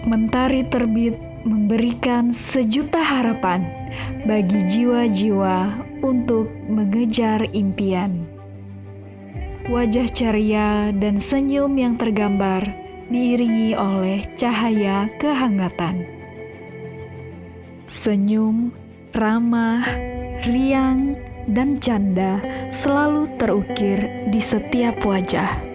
Mentari terbit memberikan sejuta harapan bagi jiwa-jiwa untuk mengejar impian. Wajah ceria dan senyum yang tergambar diiringi oleh cahaya kehangatan. Senyum, ramah, riang, dan canda selalu terukir di setiap wajah.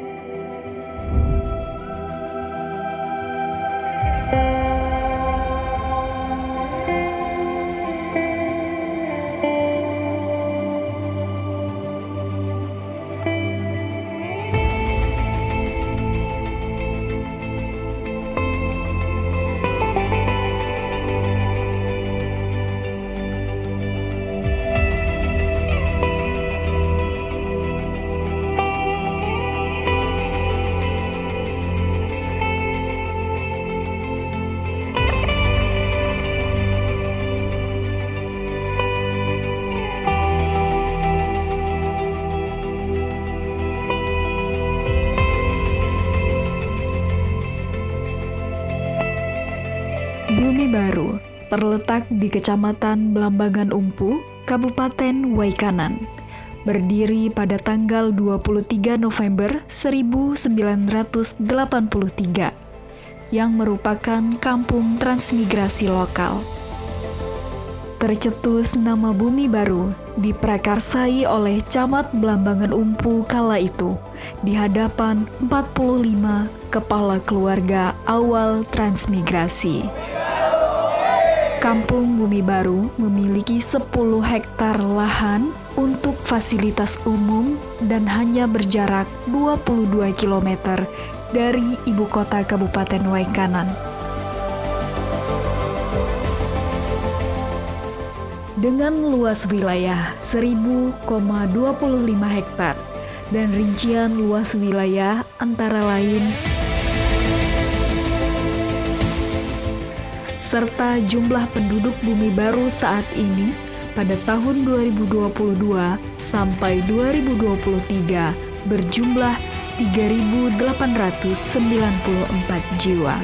Bumi Baru terletak di Kecamatan Blambangan Umpu, Kabupaten Waikanan. Berdiri pada tanggal 23 November 1983, yang merupakan kampung transmigrasi lokal. Tercetus nama Bumi Baru diprakarsai oleh Camat Blambangan Umpu kala itu di hadapan 45 kepala keluarga awal transmigrasi. Kampung Bumi Baru memiliki 10 hektar lahan untuk fasilitas umum dan hanya berjarak 22 km dari ibu kota Kabupaten Waikanan. Dengan luas wilayah 1000,25 hektar dan rincian luas wilayah antara lain serta jumlah penduduk Bumi Baru saat ini pada tahun 2022 sampai 2023 berjumlah 3.894 jiwa.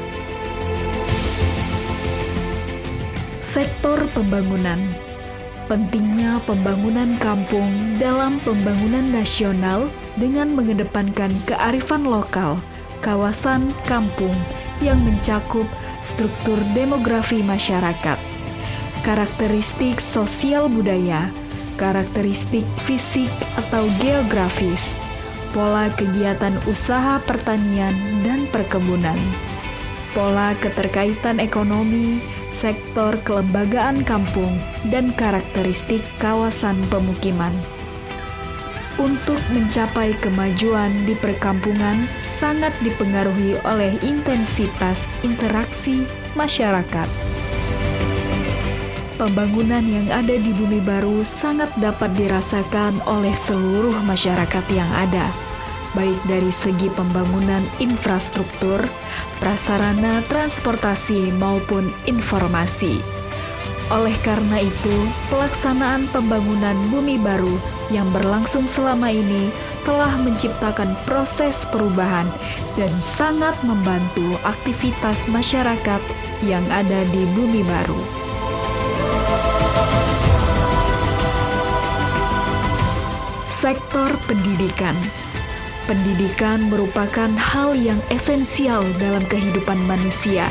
Sektor pembangunan. Pentingnya pembangunan kampung dalam pembangunan nasional dengan mengedepankan kearifan lokal, kawasan kampung yang mencakup struktur demografi masyarakat, karakteristik sosial budaya, karakteristik fisik atau geografis, pola kegiatan usaha pertanian dan perkebunan, pola keterkaitan ekonomi, sektor kelembagaan kampung, dan karakteristik kawasan pemukiman. Untuk mencapai kemajuan di perkampungan sangat dipengaruhi oleh intensitas interaksi masyarakat. Pembangunan yang ada di Bumi Baru sangat dapat dirasakan oleh seluruh masyarakat yang ada, baik dari segi pembangunan infrastruktur, prasarana transportasi maupun informasi. Oleh karena itu, pelaksanaan pembangunan Bumi Baru yang berlangsung selama ini telah menciptakan proses perubahan dan sangat membantu aktivitas masyarakat yang ada di Bumi Baru. Sektor pendidikan. Pendidikan merupakan hal yang esensial dalam kehidupan manusia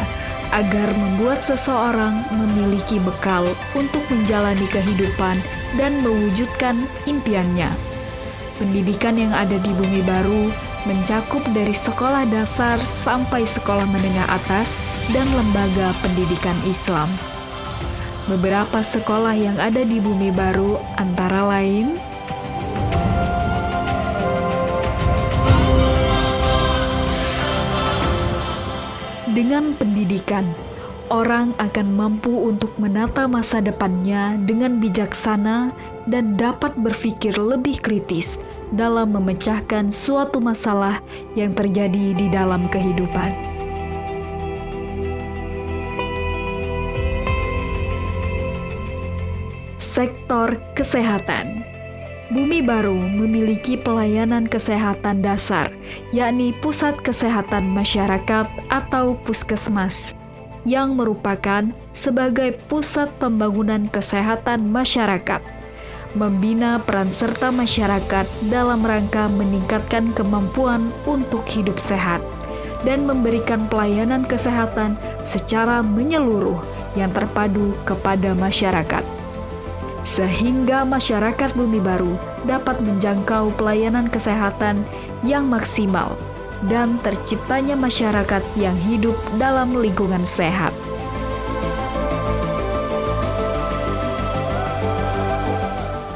agar membuat seseorang memiliki bekal untuk menjalani kehidupan dan mewujudkan impiannya. Pendidikan yang ada di Bumi Baru mencakup dari sekolah dasar sampai sekolah menengah atas dan lembaga pendidikan Islam. Beberapa sekolah yang ada di Bumi Baru antara lain dengan pendidikan, orang akan mampu untuk menata masa depannya dengan bijaksana dan dapat berpikir lebih kritis dalam memecahkan suatu masalah yang terjadi di dalam kehidupan. Sektor kesehatan. Bumi Baru memiliki pelayanan kesehatan dasar, yakni Pusat Kesehatan Masyarakat atau Puskesmas, yang merupakan sebagai pusat pembangunan kesehatan masyarakat, membina peran serta masyarakat dalam rangka meningkatkan kemampuan untuk hidup sehat, dan memberikan pelayanan kesehatan secara menyeluruh yang terpadu kepada masyarakat, sehingga masyarakat Bumi Baru dapat menjangkau pelayanan kesehatan yang maksimal dan terciptanya masyarakat yang hidup dalam lingkungan sehat.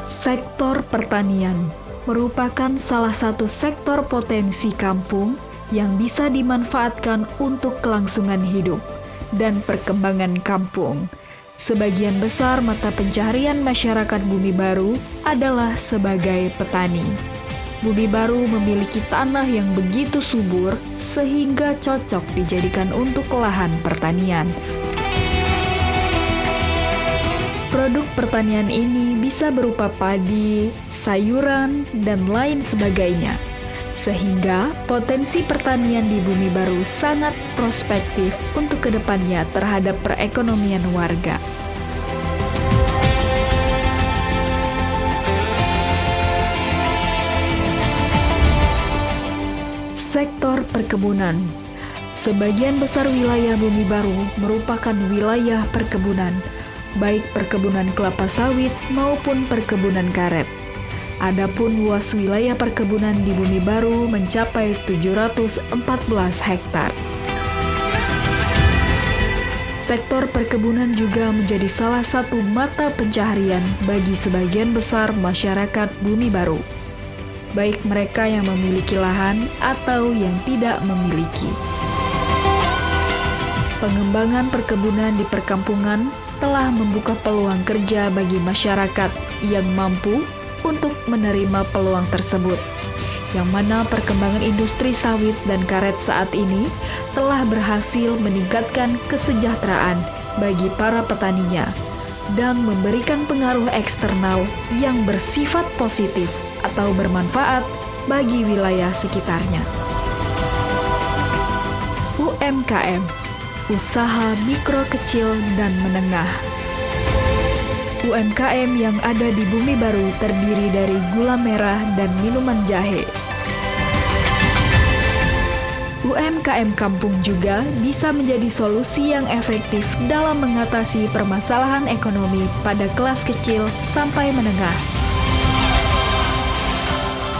Sektor pertanian merupakan salah satu sektor potensi kampung yang bisa dimanfaatkan untuk kelangsungan hidup dan perkembangan kampung. Sebagian besar mata pencaharian masyarakat Bumi Baru adalah sebagai petani. Bumi Baru memiliki tanah yang begitu subur sehingga cocok dijadikan untuk lahan pertanian. Produk pertanian ini bisa berupa padi, sayuran, dan lain sebagainya. Sehingga potensi pertanian di Bumi Baru sangat prospektif untuk kedepannya terhadap perekonomian warga. Sektor perkebunan. Sebagian besar wilayah Bumi Baru merupakan wilayah perkebunan, baik perkebunan kelapa sawit maupun perkebunan karet. Adapun luas wilayah perkebunan di Bumi Baru mencapai 714 hektar. Sektor perkebunan juga menjadi salah satu mata pencaharian bagi sebagian besar masyarakat Bumi Baru, baik mereka yang memiliki lahan atau yang tidak memiliki. Pengembangan perkebunan di perkampungan telah membuka peluang kerja bagi masyarakat yang mampu untuk menerima peluang tersebut, yang mana perkembangan industri sawit dan karet saat ini telah berhasil meningkatkan kesejahteraan bagi para petaninya dan memberikan pengaruh eksternal yang bersifat positif atau bermanfaat bagi wilayah sekitarnya. UMKM, usaha mikro kecil dan menengah. UMKM yang ada di Bumi Baru terdiri dari gula merah dan minuman jahe. UMKM kampung juga bisa menjadi solusi yang efektif dalam mengatasi permasalahan ekonomi pada kelas kecil sampai menengah.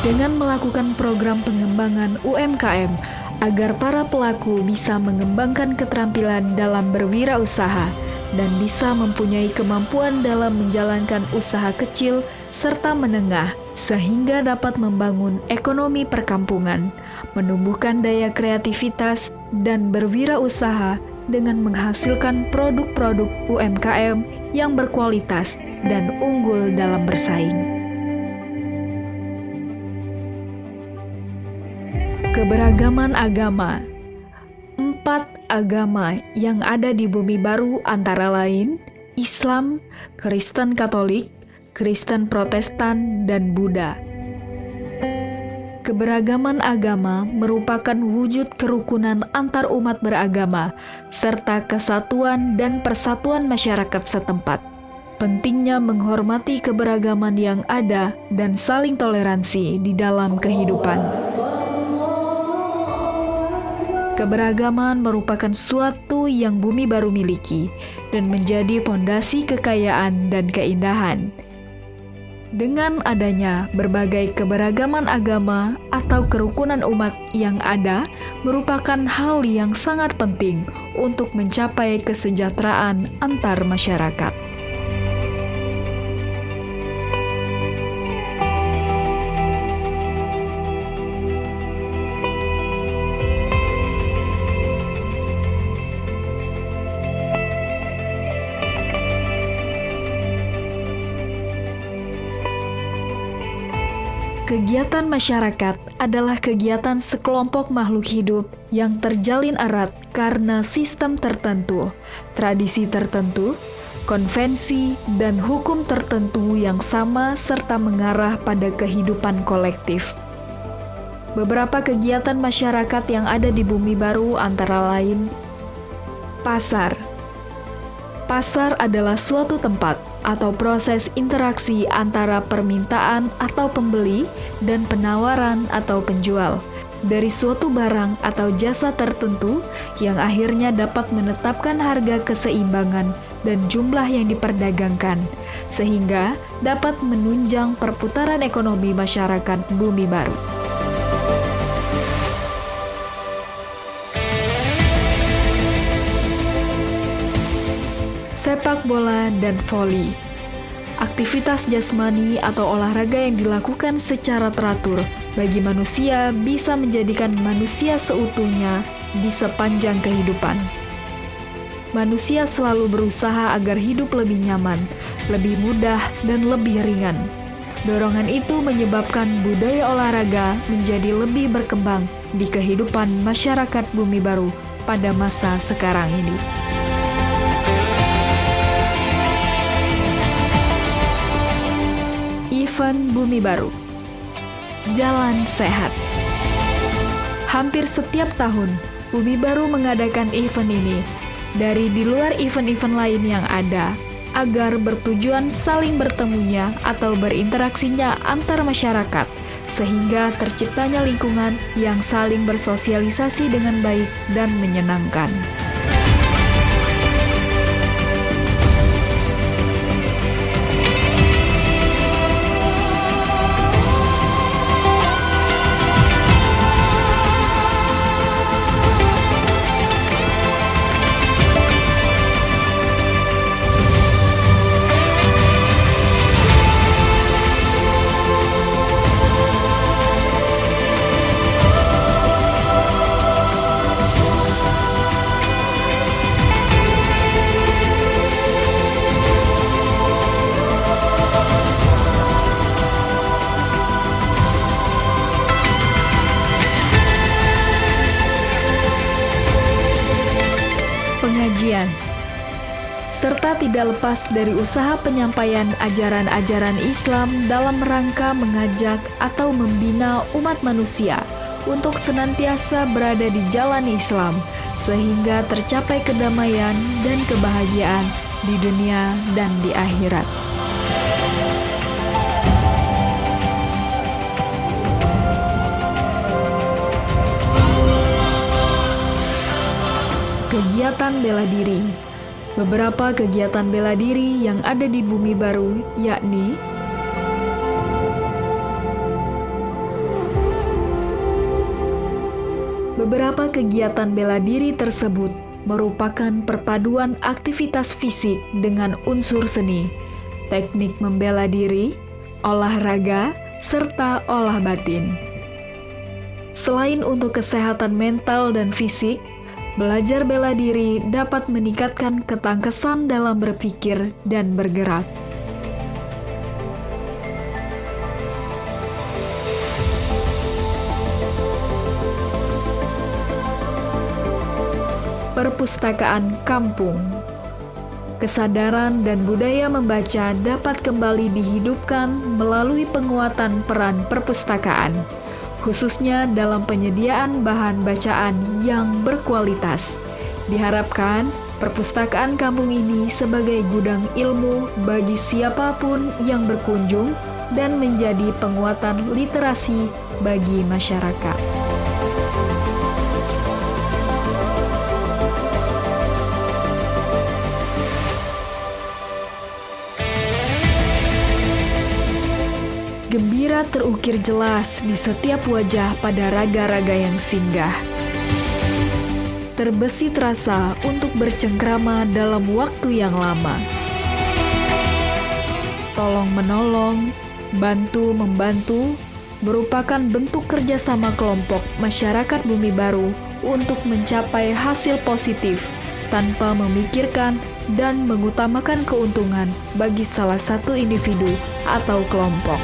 Dengan melakukan program pengembangan UMKM agar para pelaku bisa mengembangkan keterampilan dalam berwirausaha dan bisa mempunyai kemampuan dalam menjalankan usaha kecil serta menengah sehingga dapat membangun ekonomi perkampungan, menumbuhkan daya kreativitas, dan berwirausaha dengan menghasilkan produk-produk UMKM yang berkualitas dan unggul dalam bersaing. Keberagaman agama. 4 agama yang ada di Bumi Baru antara lain Islam, Kristen Katolik, Kristen Protestan, dan Buddha. Keberagaman agama merupakan wujud kerukunan antar umat beragama serta kesatuan dan persatuan masyarakat setempat. Pentingnya menghormati keberagaman yang ada dan saling toleransi di dalam kehidupan. Keberagaman merupakan suatu yang Bumi Baru miliki dan menjadi fondasi kekayaan dan keindahan. Dengan adanya berbagai keberagaman agama atau kerukunan umat yang ada merupakan hal yang sangat penting untuk mencapai kesejahteraan antar masyarakat. Kegiatan masyarakat adalah kegiatan sekelompok makhluk hidup yang terjalin erat karena sistem tertentu, tradisi tertentu, konvensi, dan hukum tertentu yang sama serta mengarah pada kehidupan kolektif. Beberapa kegiatan masyarakat yang ada di Bumi Baru antara lain Pasar. Pasar adalah suatu tempat atau proses interaksi antara permintaan atau pembeli dan penawaran atau penjual dari suatu barang atau jasa tertentu yang akhirnya dapat menetapkan harga keseimbangan dan jumlah yang diperdagangkan, sehingga dapat menunjang perputaran ekonomi masyarakat Bumi Baru. Sepak bola dan voli. Aktivitas jasmani atau olahraga yang dilakukan secara teratur bagi manusia bisa menjadikan manusia seutuhnya di sepanjang kehidupan. Manusia selalu berusaha agar hidup lebih nyaman, lebih mudah, dan lebih ringan. Dorongan itu menyebabkan budaya olahraga menjadi lebih berkembang di kehidupan masyarakat Bumi Baru pada masa sekarang ini. Event Bumi Baru. Jalan Sehat. Hampir setiap tahun, Bumi Baru mengadakan event ini dari di luar event-event lain yang ada, agar bertujuan saling bertemunya atau berinteraksinya antar masyarakat, sehingga terciptanya lingkungan yang saling bersosialisasi dengan baik dan menyenangkan. Pengajian, serta tidak lepas dari usaha penyampaian ajaran-ajaran Islam dalam rangka mengajak atau membina umat manusia untuk senantiasa berada di jalan Islam, sehingga tercapai kedamaian dan kebahagiaan di dunia dan di akhirat. Kegiatan bela diri. Beberapa kegiatan bela diri yang ada di Bumi Baru yakni beberapa kegiatan bela diri tersebut merupakan perpaduan aktivitas fisik dengan unsur seni, teknik membela diri, olahraga, serta olah batin. Selain untuk kesehatan mental dan fisik, belajar bela diri dapat meningkatkan ketangkasan dalam berpikir dan bergerak. Perpustakaan kampung. Kesadaran dan budaya membaca dapat kembali dihidupkan melalui penguatan peran perpustakaan, khususnya dalam penyediaan bahan bacaan yang berkualitas. Diharapkan, perpustakaan kampung ini sebagai gudang ilmu bagi siapapun yang berkunjung dan menjadi penguatan literasi bagi masyarakat. Gembira terukir jelas di setiap wajah pada raga-raga yang singgah. Terbesit rasa untuk bercengkrama dalam waktu yang lama. Tolong-menolong, bantu-membantu merupakan bentuk kerjasama kelompok masyarakat Bumi Baru untuk mencapai hasil positif tanpa memikirkan dan mengutamakan keuntungan bagi salah satu individu atau kelompok.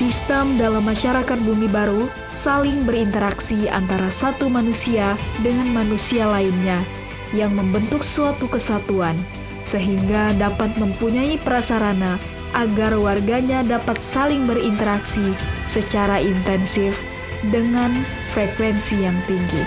Sistem dalam masyarakat Bumi Baru saling berinteraksi antara satu manusia dengan manusia lainnya yang membentuk suatu kesatuan, sehingga dapat mempunyai prasarana agar warganya dapat saling berinteraksi secara intensif dengan frekuensi yang tinggi.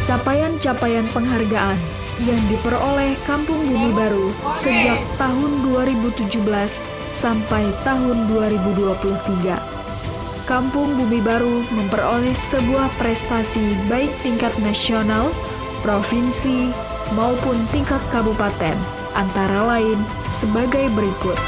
Capaian-capaian penghargaan yang diperoleh Kampung Bumi Baru sejak tahun 2017 sampai tahun 2023. Kampung Bumi Baru memperoleh sebuah prestasi baik tingkat nasional, provinsi, maupun tingkat kabupaten, antara lain sebagai berikut.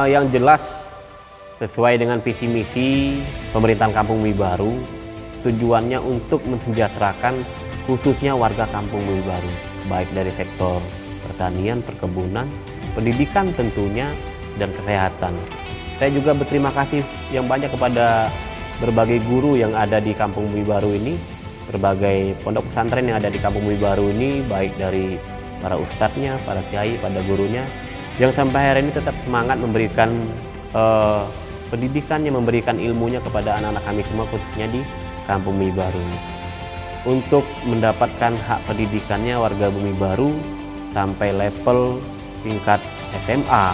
Yang jelas sesuai dengan visi misi pemerintahan Kampung Bumi Baru, tujuannya untuk mensejahterakan khususnya warga Kampung Bumi Baru, baik dari sektor pertanian, perkebunan, pendidikan tentunya, dan kesehatan. Saya juga berterima kasih yang banyak kepada berbagai guru yang ada di Kampung Bumi Baru ini, berbagai pondok pesantren yang ada di Kampung Bumi Baru ini, baik dari para ustadznya, para kiai, pada gurunya, yang sampai hari ini tetap semangat memberikan pendidikannya, memberikan ilmunya kepada anak-anak kami semua, khususnya di Kampung Bumi Baru. Untuk mendapatkan hak pendidikannya warga Bumi Baru sampai level tingkat SMA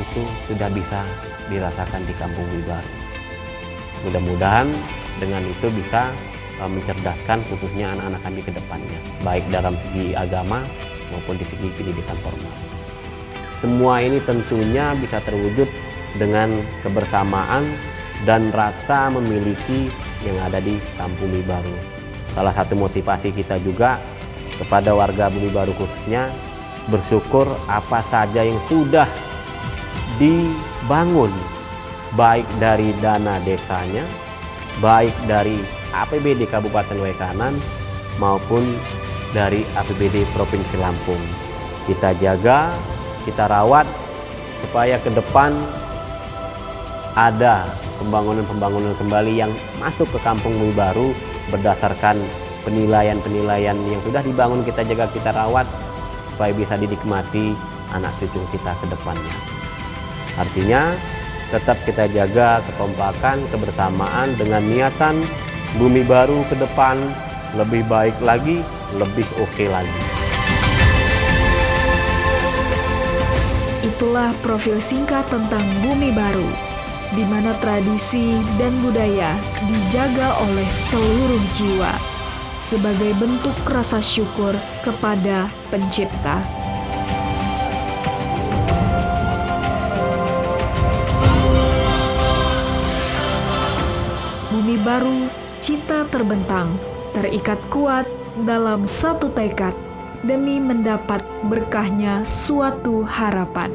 itu sudah bisa dirasakan di Kampung Bumi Baru. Mudah-mudahan dengan itu bisa mencerdaskan khususnya anak-anak kami ke depannya, baik dalam segi agama maupun di segi pendidikan formal. Semua ini tentunya bisa terwujud dengan kebersamaan dan rasa memiliki yang ada di Kampung Bumi Baru. Salah satu motivasi kita juga kepada warga Bumi Baru khususnya bersyukur apa saja yang sudah dibangun, baik dari dana desanya, baik dari APBD Kabupaten Waikanan maupun dari APBD Provinsi Lampung. Kita jaga, kita rawat supaya ke depan ada pembangunan-pembangunan kembali yang masuk ke Kampung Bumi Baru berdasarkan penilaian-penilaian yang sudah dibangun. Kita jaga, kita rawat supaya bisa dinikmati anak cucu kita ke depannya. Artinya tetap kita jaga kekompakan, kebersamaan dengan niatan Bumi Baru ke depan lebih baik lagi, lebih oke lagi. Itulah profil singkat tentang Bumi Baru, di mana tradisi dan budaya dijaga oleh seluruh jiwa sebagai bentuk rasa syukur kepada Pencipta. Bumi Baru, cita terbentang, terikat kuat dalam satu tekad demi mendapat berkahnya suatu harapan.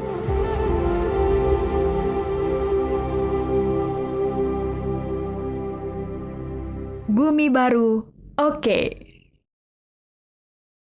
Bumi Baru, oke.